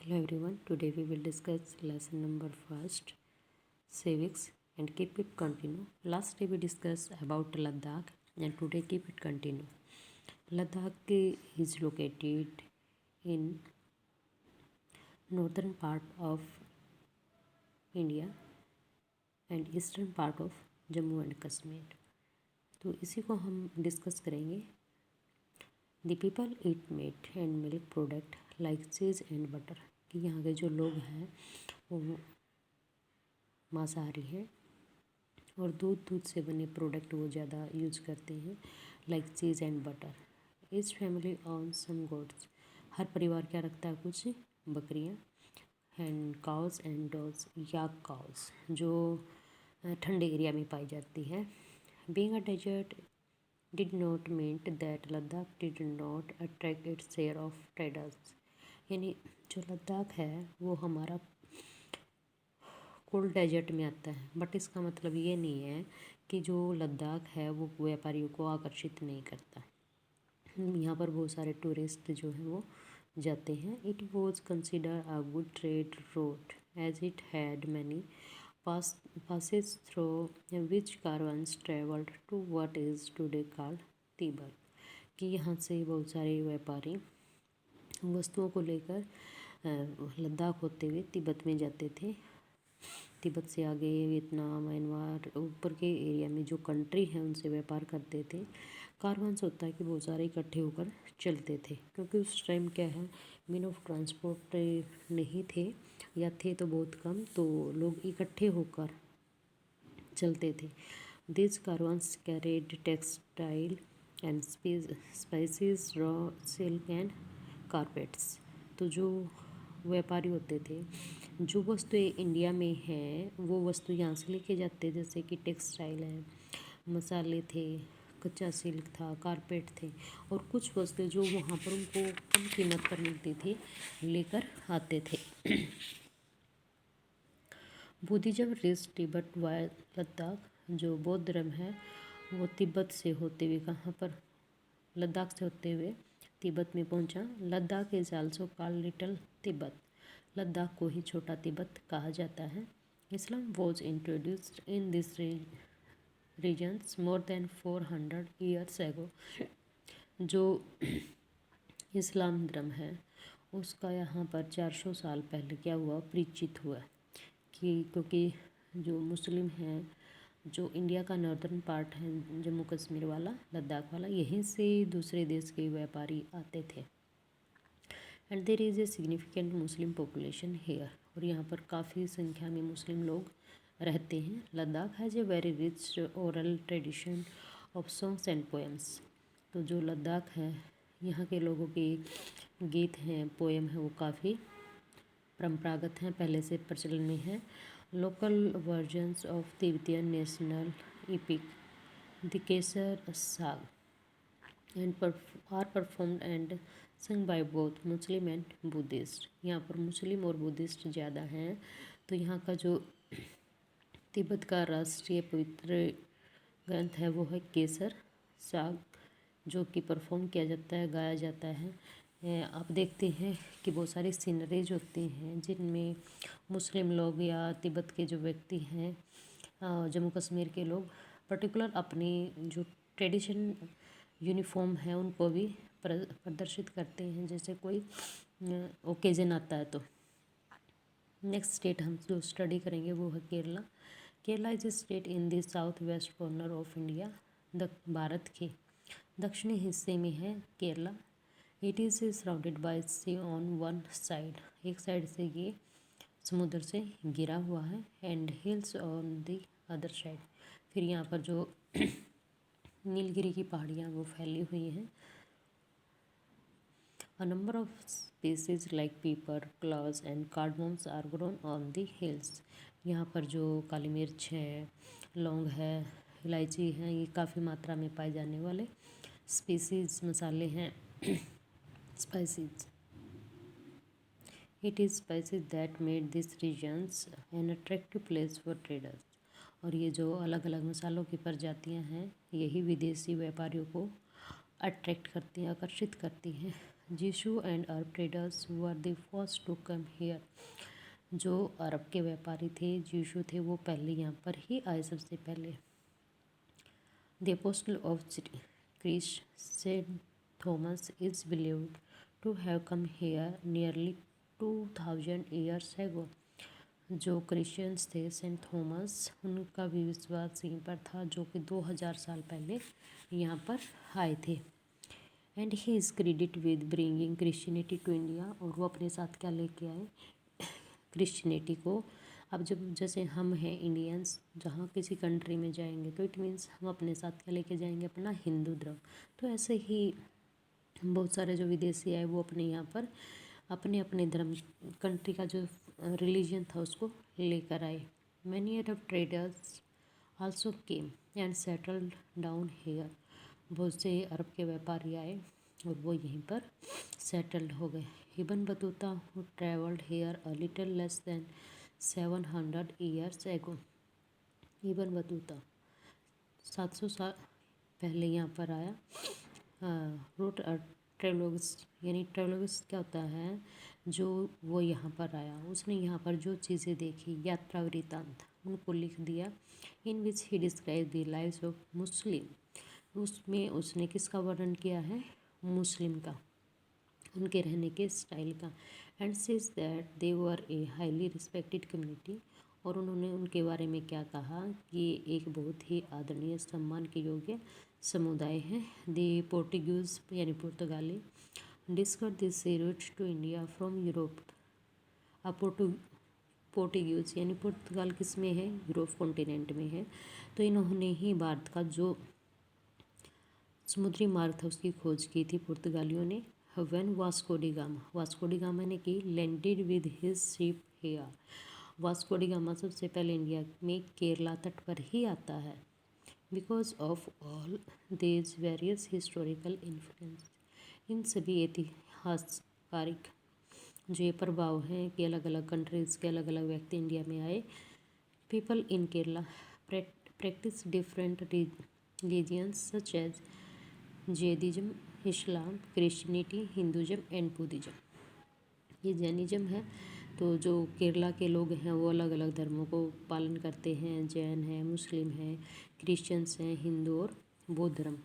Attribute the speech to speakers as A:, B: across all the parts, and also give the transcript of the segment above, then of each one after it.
A: Hello everyone, today we will discuss lesson number first, civics, and keep it continue. Last day we discussed about Ladakh and today keep it continue. Ladakh is located in northern part of India and eastern part of Jammu and Kashmir. तो इसी को हम discuss करेंगे. The people eat meat and milk product like cheese and butter. कि यहाँ के जो लोग हैं वो मांसाहारी हैं और दूध से बने प्रोडक्ट वो ज़्यादा यूज करते हैं like cheese and butter. Each family own some goats. हर परिवार क्या रखता है, कुछ बकरियाँ. And cows and dogs, yak cows जो ठंडे एरिया में पाई जाती है. Being a desert did not mean that Ladakh did not attract its share of traders. यानी जो लद्दाख है वो हमारा कोल्ड डेजर्ट में आता है, बट इसका मतलब ये नहीं है कि जो लद्दाख है वो व्यापारियों को आकर्षित नहीं करता. यहाँ पर बहुत सारे टूरिस्ट जो हैं वो जाते हैं. It was consider a good trade route as it had many passes through which caravans traveled to what is today called Tibet. कि यहाँ से बहुत सारे व्यापारी वस्तुओं को लेकर लद्दाख होते हुए तिब्बत में जाते थे. तिब्बत से आगे वियतनाम, म्यांमार, ऊपर के एरिया में जो कंट्री हैं उनसे व्यापार करते थे. कारवांस होता है कि बहुत सारे इकट्ठे होकर चलते थे, क्योंकि उस टाइम क्या है, मीन ऑफ ट्रांसपोर्ट नहीं थे या थे तो बहुत कम, तो लोग इकट्ठे होकर चलते थे. This कारवांस carried textile and spices, raw silk and carpets. तो जो व्यापारी होते थे, जो वस्तु इंडिया में है वो वस्तु यहाँ से लेके जाते, जैसे कि टेक्सटाइल है, मसाले थे, कच्चा सिल्क था, कारपेट थे, और कुछ वस्तु जो वहाँ पर उनको कम कीमत पर मिलती थी लेकर आते थे. Buddhism reach Tibet via Ladakh. जो बौद्ध धर्म है वो तिब्बत से होते हुए कहाँ पर, लद्दाख से होते हुए तिब्बत में पहुंचा. Ladakh is also called little Tibet. Ladakh को ही छोटा तिब्बत कहा जाता है. Islam was introduced in this regions more than 400 years ago. जो इस्लाम धर्म है उसका यहाँ पर 400 साल पहले क्या हुआ, परिचित हुआ. कि क्योंकि जो मुस्लिम हैं, जो इंडिया का नॉर्दर्न पार्ट है, जम्मू कश्मीर वाला, लद्दाख वाला, यहीं से दूसरे देश के व्यापारी आते थे. And there is a significant Muslim population here. और यहाँ पर काफ़ी संख्या में मुस्लिम लोग रहते हैं. Ladakh has a very rich oral tradition of songs and poems. तो जो लद्दाख है, यहाँ के लोगों के गीत हैं, पोएम हैं, वो काफ़ी परंपरागत हैं, पहले से प्रचलन में है. Local versions of Tibetan national epic, the Kesar Sag, and are performed and sung by both Muslim and Buddhist. यहाँ पर मुस्लिम और बुद्धिस्ट ज़्यादा हैं. तो यहाँ का जो तिब्बत का राष्ट्रीय पवित्र ग्रंथ है वो है केसर साग, जो कि परफॉर्म किया जाता है, गाया जाता है. आप देखते हैं कि बहुत सारी सीनरीज होती हैं जिनमें मुस्लिम लोग या तिब्बत के जो व्यक्ति हैं, जम्मू कश्मीर के लोग पर्टिकुलर अपनी जो ट्रेडिशन यूनिफॉर्म है उनको भी प्रदर्शित करते हैं, जैसे कोई ओकेजन आता है. तो नेक्स्ट स्टेट हम जो स्टडी करेंगे वो है Kerala. Kerala is a state in the south west corner of India. भारत के दक्षिणी हिस्से में है Kerala. It is surrounded by sea on one side. एक साइड से ये समुद्र से घिरा हुआ है. And hills on the other side. फिर यहाँ पर जो नीलगिरी की पहाड़ियाँ वो फैली हुई हैं. A number of species like pepper, cloves and cardamoms are grown on the hills. यहाँ पर जो काली मिर्च है, लौंग है, इलायची है, ये काफ़ी मात्रा में पाए जाने वाले स्पीसीज, मसाले हैं, spices. It is spices that made these regions an attractive place for traders. और ये जो अलग अलग मसालों की प्रजातियां हैं यही विदेशी व्यापारियों को अट्रैक्ट करती हैं, आकर्षित करती हैं. Jesuit and Arab traders were the first to come here. जो अरब के व्यापारी थे, जीशु थे, वो पहले यहाँ पर ही आए सबसे पहले। The apostle of Christ saint Thomas is believed to have come here nearly 2000 years ago. जो क्रिश्चियंस थे सेंट थॉमस, उनका भी विश्वास यहीं पर था, जो कि 2000 साल पहले यहाँ पर आए थे। And he is credit with bringing Christianity to India. और वो अपने साथ क्या लेके आए, क्रिश्चियनिटी को। अब जब जैसे हम हैं इंडियंस, जहाँ किसी कंट्री में जाएंगे तो इट मीन्स हम अपने साथ क्या लेके जाएंगे, अपना हिंदू धर्म। तो ऐसे ही बहुत सारे जो विदेशी आए वो अपने यहाँ पर अपने अपने धर्म, कंट्री का जो रिलीजन था उसको लेकर आए। Many Arab traders also came and settled down here. बहुत से अरब के व्यापारी आए और वो यहीं पर सेटल्ड हो गए। Ibn Battuta who travelled here a little less than 700 years ago. Ibn Battuta 700 साल पहले यहाँ पर आया। रोट ट्रेवलॉग्स, यानी ट्रेवलॉग्स क्या होता है, जो वो यहाँ पर आया, उसने यहाँ पर जो चीज़ें देखी, यात्रा वृतांत, उनको लिख दिया। In which he describe the lives of Muslim. उसमें उसने किसका वर्णन किया है, मुस्लिम का, उनके रहने के स्टाइल का। And says that they were a highly respected community. और उन्होंने उनके बारे में क्या कहा कि एक बहुत ही आदरणीय सम्मान के योग्य समुदाय है। द पोर्टुगीज यानी पुर्तगाली discover this route to India from Europe. अब पोर्टुगीज यानी पुर्तगाल किस में है, यूरोप कॉन्टिनेंट में है। तो इन्होंने ही भारत का जो समुद्री मार्ग था उसकी खोज की थी पुर्तगालियों ने। व्हेन वास्को डी गामा ने की landed with his ship here. Vasco D gamma सबसे पहले इंडिया में केरला तट पर ही आता है। Because of all these various historical influence. इन सभी ऐतिहासिक जो ये प्रभाव हैं कि अलग अलग कंट्रीज़ के अलग अलग व्यक्ति इंडिया में आए। People in Kerala practice different religions such as Jainism, Islam, Christianity, Hinduism and Buddhism. ये जैनिज्म है, तो जो केरला के लोग हैं वो अलग अलग धर्मों को पालन करते हैं। जैन है, मुस्लिम है, क्रिश्चियंस हैं, हिंदू और बौद्ध धर्म।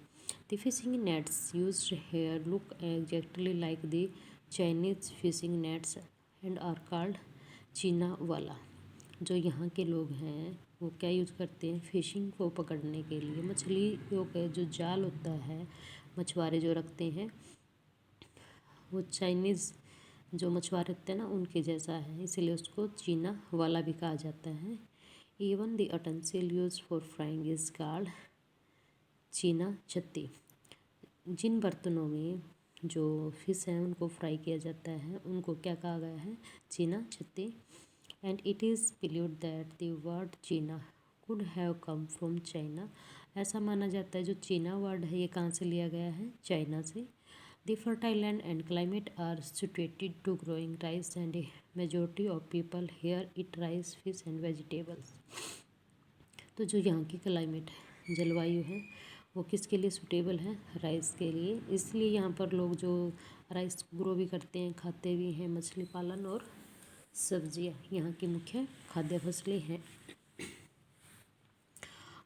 A: The fishing nets used here look exactly like the Chinese fishing nets and are called cheena vala. जो यहाँ के लोग हैं वो क्या यूज़ करते हैं, फिशिंग को पकड़ने के लिए। मछलियों का जो जाल होता है, मछुआरे जो रखते हैं, वो चाइनीज़ जो मछुआरे रखते हैं ना, उनके जैसा है, इसलिए उसको चीना वाला भी कहा जाता है। Even the utensil use for frying is called cheena chatti. जिन बर्तनों में जो फिश हैं उनको फ्राई किया जाता है उनको क्या कहा गया है, cheena chatti. And it is believed that the word cheena could have come from China. ऐसा माना जाता है जो चीना वर्ड है ये कहाँ से लिया गया है, चाइना से। The fertile land and climate are suited to growing rice and a majority of people here eat rice, fish and vegetables. तो जो यहाँ की क्लाइमेट है, जलवायु है, वो किसके लिए सूटेबल है, राइस के लिए। इसलिए यहाँ पर लोग जो राइस ग्रो भी करते हैं, खाते भी हैं। मछली पालन और सब्जियाँ यहाँ की मुख्य खाद्य फसलें हैं।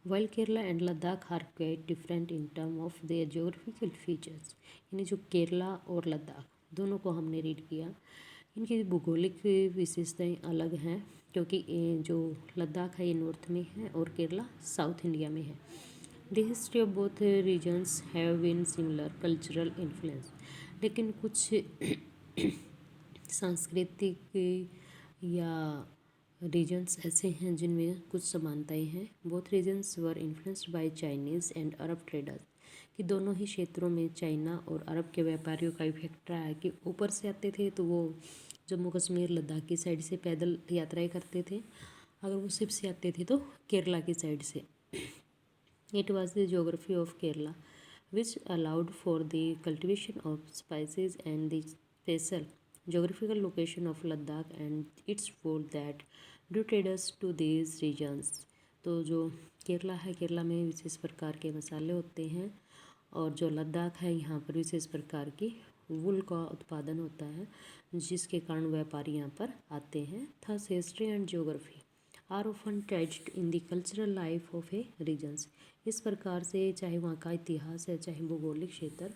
A: While Kerala and Ladakh are quite different in term of their geographical features. यानी जो केरला और लद्दाख दोनों को हमने रीड किया, इनकी भूगोलिक विशेषताएं अलग हैं, क्योंकि जो लद्दाख है ये नॉर्थ में है और केरला साउथ इंडिया में है। The history of both regions have been similar cultural influence. लेकिन कुछ सांस्कृतिक या रीजन्स ऐसे हैं जिनमें कुछ समानताएं हैं। Both regions were influenced by Chinese and Arab traders. कि दोनों ही क्षेत्रों में चाइना और अरब के व्यापारियों का इफेक्ट रहा है। कि ऊपर से आते थे तो वो जम्मू कश्मीर लद्दाख की साइड से पैदल यात्राएं करते थे, अगर वो शिप से आते थे तो केरला की साइड से। It was the geography of Kerala which allowed for the cultivation of spices and the special geographical location of Ladakh and its food that drew traders to these regions। तो जो केरला है, केरला में विशेष प्रकार के मसाले होते हैं, और जो लद्दाख है यहाँ पर विशेष प्रकार की वुल का उत्पादन होता है, जिसके कारण व्यापारी यहाँ पर आते हैं। Thus history and geography are often touched in the cultural life of a regions. इस प्रकार से चाहे वहाँ का इतिहास है, चाहे भौगोलिक क्षेत्र,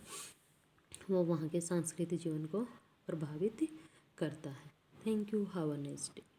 A: वो वहाँ के सांस्कृतिक जीवन को प्रभावित करता है। Thank you, have a nice day.